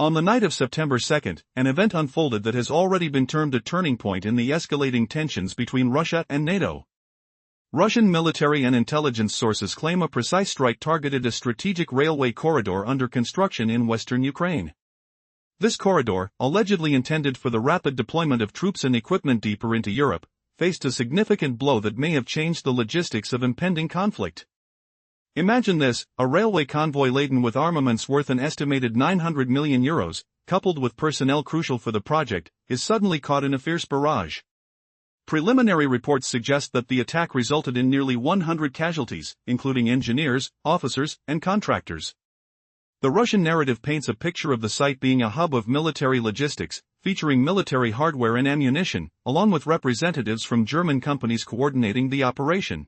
On the night of September 2, an event unfolded that has already been termed a turning point in the escalating tensions between Russia and NATO. Russian military and intelligence sources claim a precise strike targeted a strategic railway corridor under construction in western Ukraine. This corridor, allegedly intended for the rapid deployment of troops and equipment deeper into Europe, faced a significant blow that may have changed the logistics of impending conflict. Imagine this: a railway convoy laden with armaments worth an estimated €900 million, coupled with personnel crucial for the project, is suddenly caught in a fierce barrage. Preliminary reports suggest that the attack resulted in nearly 100 casualties, including engineers, officers, and contractors. The Russian narrative paints a picture of the site being a hub of military logistics, featuring military hardware and ammunition, along with representatives from German companies coordinating the operation.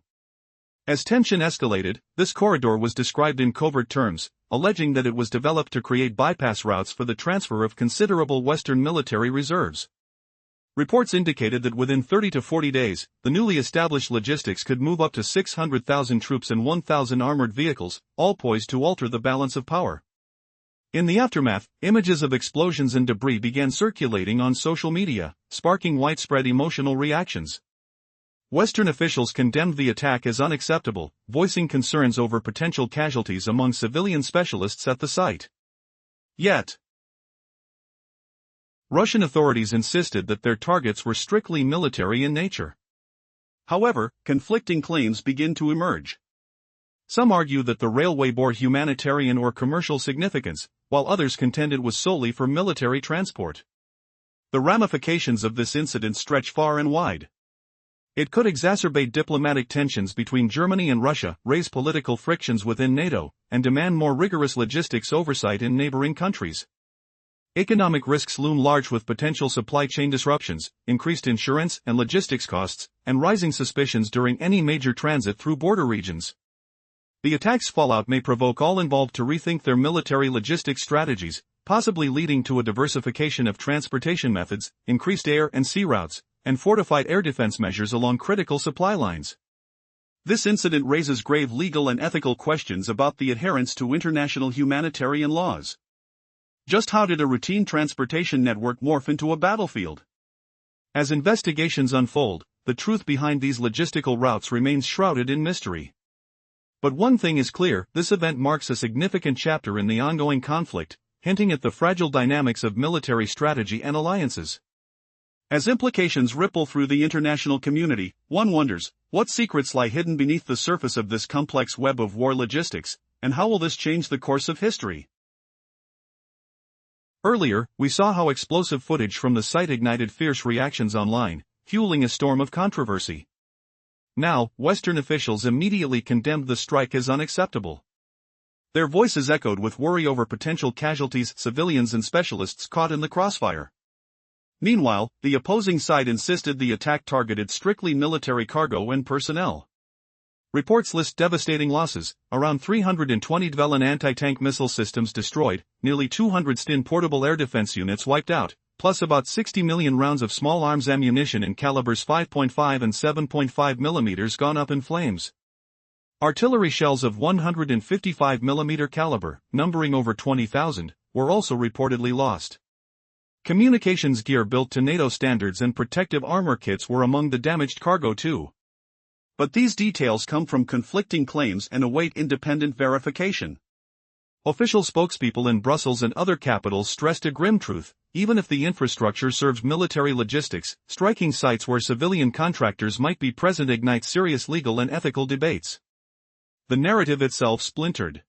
As tension escalated, this corridor was described in covert terms, alleging that it was developed to create bypass routes for the transfer of considerable Western military reserves. Reports indicated that within 30 to 40 days, the newly established logistics could move up to 600,000 troops and 1,000 armored vehicles, all poised to alter the balance of power. In the aftermath, images of explosions and debris began circulating on social media, sparking widespread emotional reactions. Western officials condemned the attack as unacceptable, voicing concerns over potential casualties among civilian specialists at the site. Yet, Russian authorities insisted that their targets were strictly military in nature. However, conflicting claims begin to emerge. Some argue that the railway bore humanitarian or commercial significance, while others contend it was solely for military transport. The ramifications of this incident stretch far and wide. It could exacerbate diplomatic tensions between Germany and Russia, raise political frictions within NATO, and demand more rigorous logistics oversight in neighboring countries. Economic risks loom large with potential supply chain disruptions, increased insurance and logistics costs, and rising suspicions during any major transit through border regions. The attack's fallout may provoke all involved to rethink their military logistics strategies, possibly leading to a diversification of transportation methods, increased air and sea routes, and fortified air defense measures along critical supply lines. This incident raises grave legal and ethical questions about the adherence to international humanitarian laws. Just how did a routine transportation network morph into a battlefield? As investigations unfold, the truth behind these logistical routes remains shrouded in mystery. But one thing is clear: this event marks a significant chapter in the ongoing conflict, hinting at the fragile dynamics of military strategy and alliances. As implications ripple through the international community, one wonders, what secrets lie hidden beneath the surface of this complex web of war logistics, and how will this change the course of history? Earlier, we saw how explosive footage from the site ignited fierce reactions online, fueling a storm of controversy. Now, Western officials immediately condemned the strike as unacceptable. Their voices echoed with worry over potential casualties, civilians and specialists caught in the crossfire. Meanwhile, the opposing side insisted the attack targeted strictly military cargo and personnel. Reports list devastating losses: around 320 Javelin anti-tank missile systems destroyed, nearly 200 Stin portable air defense units wiped out, plus about 60 million rounds of small arms ammunition in calibers 5.5 and 7.5 mm gone up in flames. Artillery shells of 155 mm caliber, numbering over 20,000, were also reportedly lost. Communications gear built to NATO standards and protective armor kits were among the damaged cargo too. But these details come from conflicting claims and await independent verification. Official spokespeople in Brussels and other capitals stressed a grim truth: even if the infrastructure serves military logistics, striking sites where civilian contractors might be present ignites serious legal and ethical debates. The narrative itself splintered.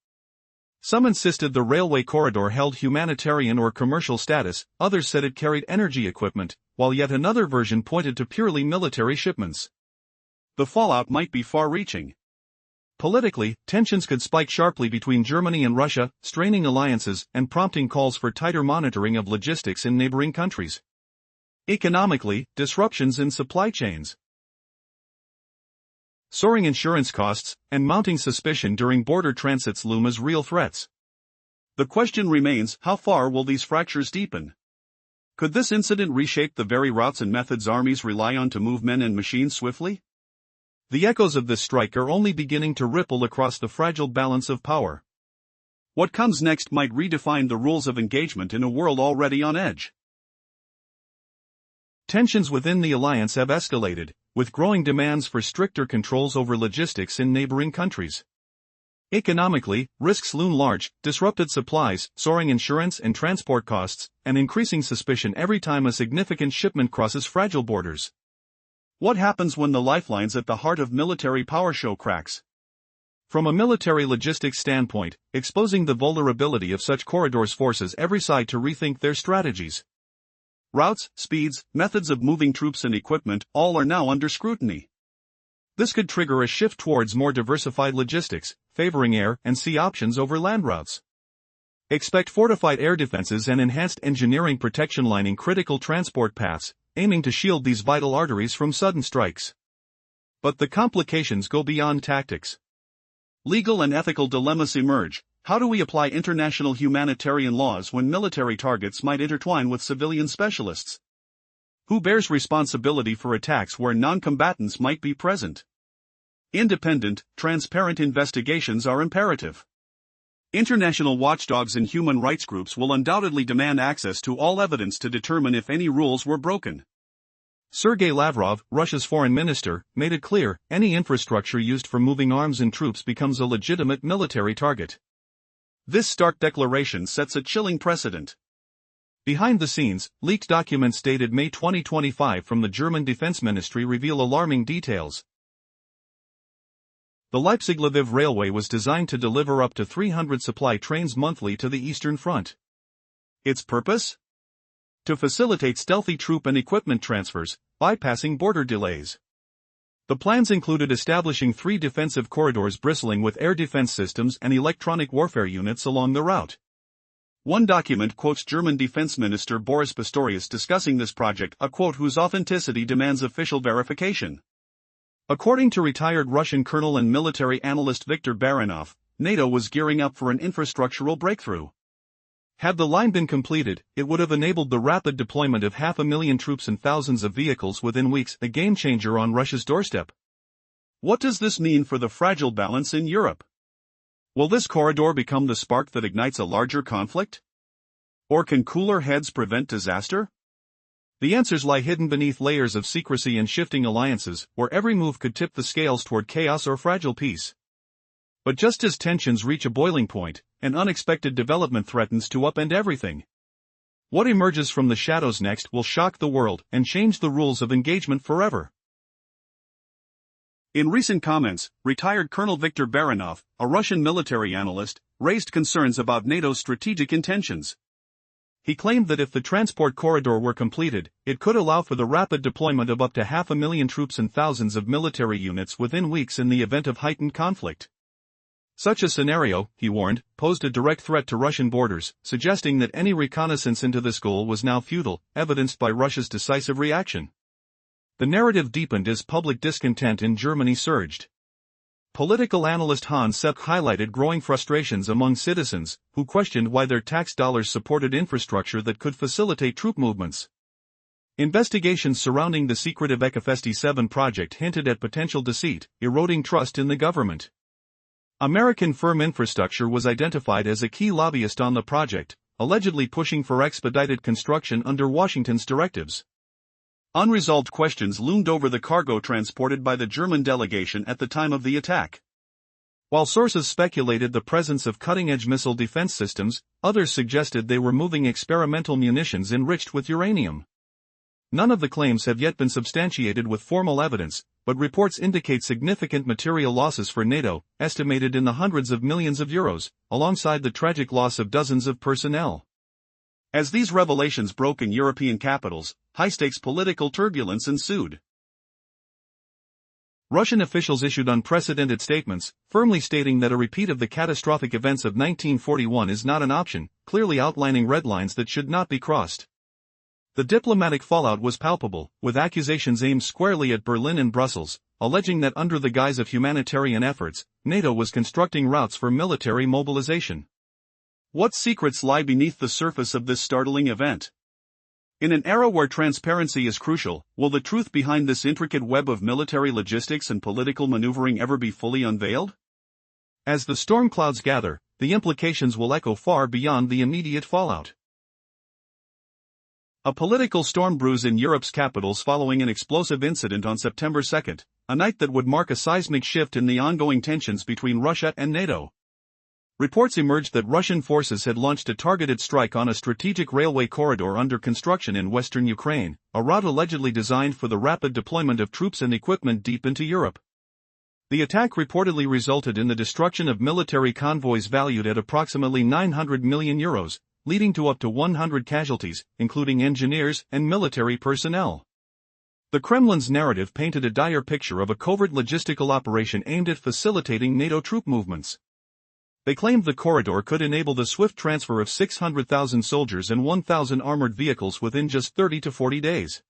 Some insisted the railway corridor held humanitarian or commercial status, others said it carried energy equipment, while yet another version pointed to purely military shipments. The fallout might be far-reaching. Politically, tensions could spike sharply between Germany and Russia, straining alliances and prompting calls for tighter monitoring of logistics in neighboring countries. Economically, disruptions in supply chains, soaring insurance costs, and mounting suspicion during border transits loom as real threats. The question remains: how far will these fractures deepen? Could this incident reshape the very routes and methods armies rely on to move men and machines swiftly? The echoes of this strike are only beginning to ripple across the fragile balance of power. What comes next might redefine the rules of engagement in a world already on edge. Tensions within the alliance have escalated, with growing demands for stricter controls over logistics in neighboring countries. Economically, risks loom large: disrupted supplies, soaring insurance and transport costs, and increasing suspicion every time a significant shipment crosses fragile borders. What happens when the lifelines at the heart of military power show cracks? From a military logistics standpoint, exposing the vulnerability of such corridors forces every side to rethink their strategies. Routes, speeds, methods of moving troops and equipment, all are now under scrutiny. This could trigger a shift towards more diversified logistics, favoring air and sea options over land routes. Expect fortified air defenses and enhanced engineering protection lining critical transport paths, aiming to shield these vital arteries from sudden strikes. But the complications go beyond tactics. Legal and ethical dilemmas emerge. How do we apply international humanitarian laws when military targets might intertwine with civilian specialists? Who bears responsibility for attacks where non-combatants might be present? Independent, transparent investigations are imperative. International watchdogs and human rights groups will undoubtedly demand access to all evidence to determine if any rules were broken. Sergei Lavrov, Russia's foreign minister, made it clear, any infrastructure used for moving arms and troops becomes a legitimate military target. This stark declaration sets a chilling precedent. Behind the scenes, leaked documents dated May 2025 from the German Defense Ministry reveal alarming details. The Leipzig-Lviv railway was designed to deliver up to 300 supply trains monthly to the Eastern Front. Its purpose? To facilitate stealthy troop and equipment transfers, bypassing border delays. The plans included establishing 3 defensive corridors bristling with air defense systems and electronic warfare units along the route. One document quotes German Defense Minister Boris Pistorius discussing this project, a quote whose authenticity demands official verification. According to retired Russian colonel and military analyst Viktor Baranov, NATO was gearing up for an infrastructural breakthrough. Had the line been completed, it would have enabled the rapid deployment of 500,000 troops and thousands of vehicles within weeks, a game-changer on Russia's doorstep. What does this mean for the fragile balance in Europe? Will this corridor become the spark that ignites a larger conflict? Or can cooler heads prevent disaster? The answers lie hidden beneath layers of secrecy and shifting alliances, where every move could tip the scales toward chaos or fragile peace. But just as tensions reach a boiling point, an unexpected development threatens to upend everything. What emerges from the shadows next will shock the world and change the rules of engagement forever. In recent comments, retired Colonel Viktor Baranov, a Russian military analyst, raised concerns about NATO's strategic intentions. He claimed that if the transport corridor were completed, it could allow for the rapid deployment of up to 500,000 troops and thousands of military units within weeks in the event of heightened conflict. Such a scenario, he warned, posed a direct threat to Russian borders, suggesting that any reconnaissance into this goal was now futile, evidenced by Russia's decisive reaction. The narrative deepened as public discontent in Germany surged. Political analyst Hans Sepp highlighted growing frustrations among citizens, who questioned why their tax dollars supported infrastructure that could facilitate troop movements. Investigations surrounding the secretive Ekafesti 7 project hinted at potential deceit, eroding trust in the government. American firm Infrastructure was identified as a key lobbyist on the project, allegedly pushing for expedited construction under Washington's directives. Unresolved questions loomed over the cargo transported by the German delegation at the time of the attack. While sources speculated the presence of cutting-edge missile defense systems, others suggested they were moving experimental munitions enriched with uranium. None of the claims have yet been substantiated with formal evidence, but reports indicate significant material losses for NATO, estimated in the hundreds of millions of euros, alongside the tragic loss of dozens of personnel. As these revelations broke in European capitals, high-stakes political turbulence ensued. Russian officials issued unprecedented statements, firmly stating that a repeat of the catastrophic events of 1941 is not an option, clearly outlining red lines that should not be crossed. The diplomatic fallout was palpable, with accusations aimed squarely at Berlin and Brussels, alleging that under the guise of humanitarian efforts, NATO was constructing routes for military mobilization. What secrets lie beneath the surface of this startling event? In an era where transparency is crucial, will the truth behind this intricate web of military logistics and political maneuvering ever be fully unveiled? As the storm clouds gather, the implications will echo far beyond the immediate fallout. A political storm brews in Europe's capitals following an explosive incident on September 2, a night that would mark a seismic shift in the ongoing tensions between Russia and NATO. Reports emerged that Russian forces had launched a targeted strike on a strategic railway corridor under construction in western Ukraine, a route allegedly designed for the rapid deployment of troops and equipment deep into Europe. The attack reportedly resulted in the destruction of military convoys valued at approximately €900 million, leading to up to 100 casualties, including engineers and military personnel. The Kremlin's narrative painted a dire picture of a covert logistical operation aimed at facilitating NATO troop movements. They claimed the corridor could enable the swift transfer of 600,000 soldiers and 1,000 armored vehicles within just 30 to 40 days.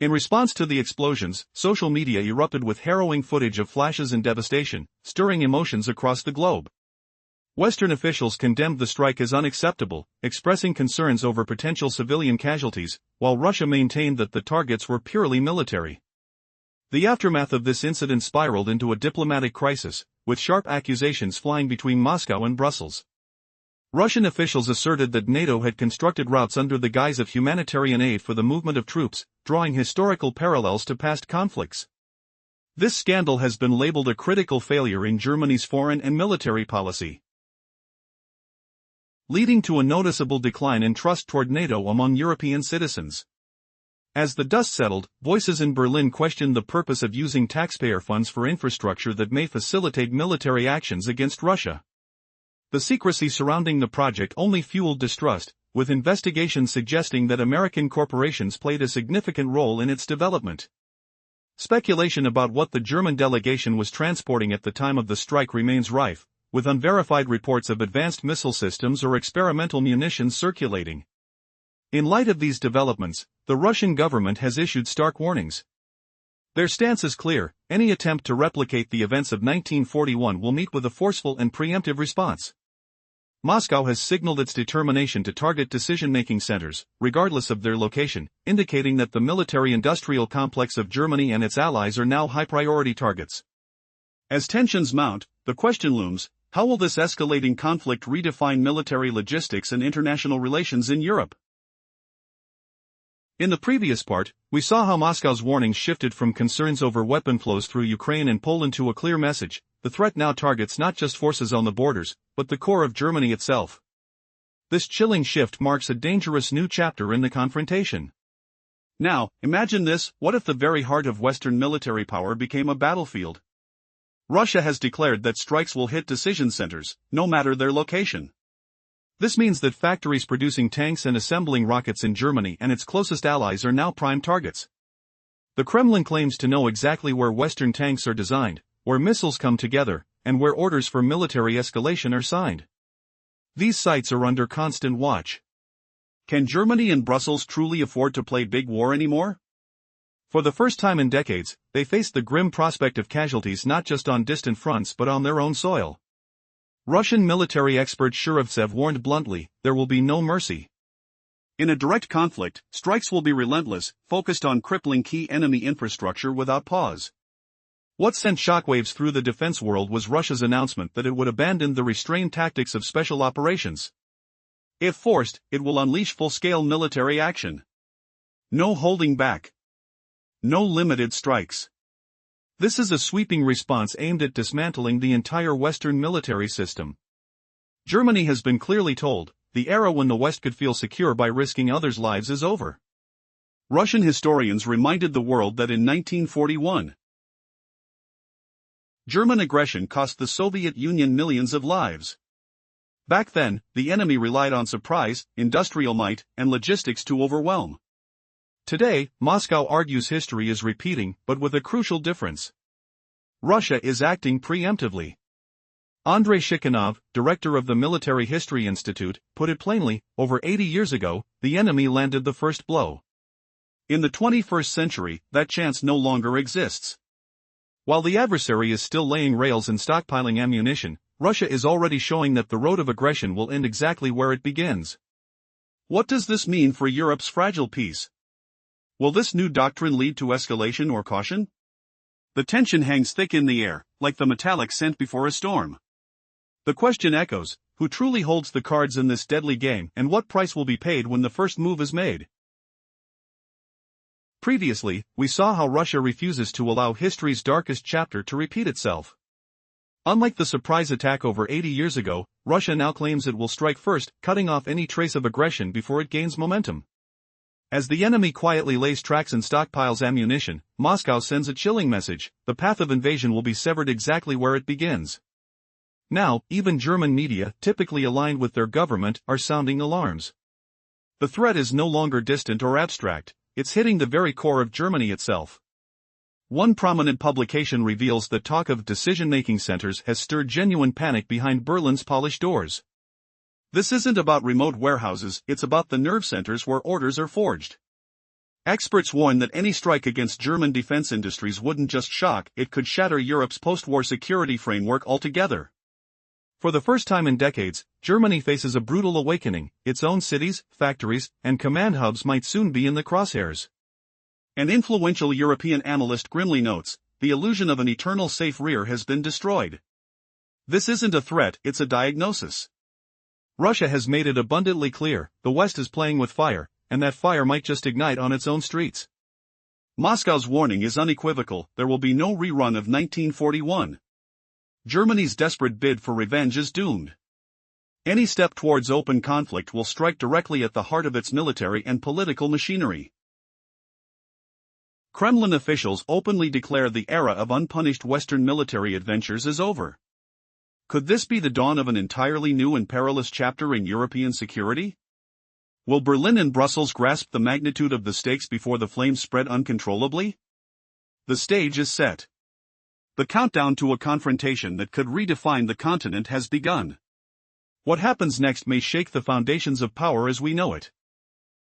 In response to the explosions, social media erupted with harrowing footage of flashes and devastation, stirring emotions across the globe. Western officials condemned the strike as unacceptable, expressing concerns over potential civilian casualties, while Russia maintained that the targets were purely military. The aftermath of this incident spiraled into a diplomatic crisis, with sharp accusations flying between Moscow and Brussels. Russian officials asserted that NATO had constructed routes under the guise of humanitarian aid for the movement of troops, drawing historical parallels to past conflicts. This scandal has been labeled a critical failure in Germany's foreign and military policy, leading to a noticeable decline in trust toward NATO among European citizens. As the dust settled, voices in Berlin questioned the purpose of using taxpayer funds for infrastructure that may facilitate military actions against Russia. The secrecy surrounding the project only fueled distrust, with investigations suggesting that American corporations played a significant role in its development. Speculation about what the German delegation was transporting at the time of the strike remains rife, with unverified reports of advanced missile systems or experimental munitions circulating. In light of these developments, the Russian government has issued stark warnings. Their stance is clear: any attempt to replicate the events of 1941 will meet with a forceful and preemptive response. Moscow has signaled its determination to target decision-making centers, regardless of their location, indicating that the military-industrial complex of Germany and its allies are now high-priority targets. As tensions mount, the question looms: how will this escalating conflict redefine military logistics and international relations in Europe? In the previous part, we saw how Moscow's warnings shifted from concerns over weapon flows through Ukraine and Poland to a clear message: the threat now targets not just forces on the borders, but the core of Germany itself. This chilling shift marks a dangerous new chapter in the confrontation. Now, imagine this: what if the very heart of Western military power became a battlefield? Russia has declared that strikes will hit decision centers, no matter their location. This means that factories producing tanks and assembling rockets in Germany and its closest allies are now prime targets. The Kremlin claims to know exactly where Western tanks are designed, where missiles come together, and where orders for military escalation are signed. These sites are under constant watch. Can Germany and Brussels truly afford to play big war anymore? For the first time in decades, they face the grim prospect of casualties not just on distant fronts but on their own soil. Russian military expert Shurevtsev warned bluntly, there will be no mercy. In a direct conflict, strikes will be relentless, focused on crippling key enemy infrastructure without pause. What sent shockwaves through the defense world was Russia's announcement that it would abandon the restrained tactics of special operations. If forced, it will unleash full-scale military action. No holding back. No limited strikes. This is a sweeping response aimed at dismantling the entire Western military system. Germany has been clearly told, the era when the West could feel secure by risking others' lives is over. Russian historians reminded the world that in 1941, German aggression cost the Soviet Union millions of lives. Back then, the enemy relied on surprise, industrial might, and logistics to overwhelm. Today, Moscow argues history is repeating, but with a crucial difference. Russia is acting preemptively. Andrei Shikhanov, director of the Military History Institute, put it plainly: over 80 years ago, the enemy landed the first blow. In the 21st century, that chance no longer exists. While the adversary is still laying rails and stockpiling ammunition, Russia is already showing that the road of aggression will end exactly where it begins. What does this mean for Europe's fragile peace? Will this new doctrine lead to escalation or caution? The tension hangs thick in the air, like the metallic scent before a storm. The question echoes, who truly holds the cards in this deadly game and what price will be paid when the first move is made? Previously, we saw how Russia refuses to allow history's darkest chapter to repeat itself. Unlike the surprise attack over 80 years ago, Russia now claims it will strike first, cutting off any trace of aggression before it gains momentum. As the enemy quietly lays tracks and stockpiles ammunition, Moscow sends a chilling message: the path of invasion will be severed exactly where it begins. Now, even German media, typically aligned with their government, are sounding alarms. The threat is no longer distant or abstract, it's hitting the very core of Germany itself. One prominent publication reveals that talk of decision-making centers has stirred genuine panic behind Berlin's polished doors. This isn't about remote warehouses, it's about the nerve centers where orders are forged. Experts warn that any strike against German defense industries wouldn't just shock, it could shatter Europe's post-war security framework altogether. For the first time in decades, Germany faces a brutal awakening. Its own cities, factories, and command hubs might soon be in the crosshairs. An influential European analyst grimly notes, the illusion of an eternal safe rear has been destroyed. This isn't a threat, it's a diagnosis. Russia has made it abundantly clear, the West is playing with fire, and that fire might just ignite on its own streets. Moscow's warning is unequivocal, there will be no rerun of 1941. Germany's desperate bid for revenge is doomed. Any step towards open conflict will strike directly at the heart of its military and political machinery. Kremlin officials openly declare the era of unpunished Western military adventures is over. Could this be the dawn of an entirely new and perilous chapter in European security? Will Berlin and Brussels grasp the magnitude of the stakes before the flames spread uncontrollably? The stage is set. The countdown to a confrontation that could redefine the continent has begun. What happens next may shake the foundations of power as we know it.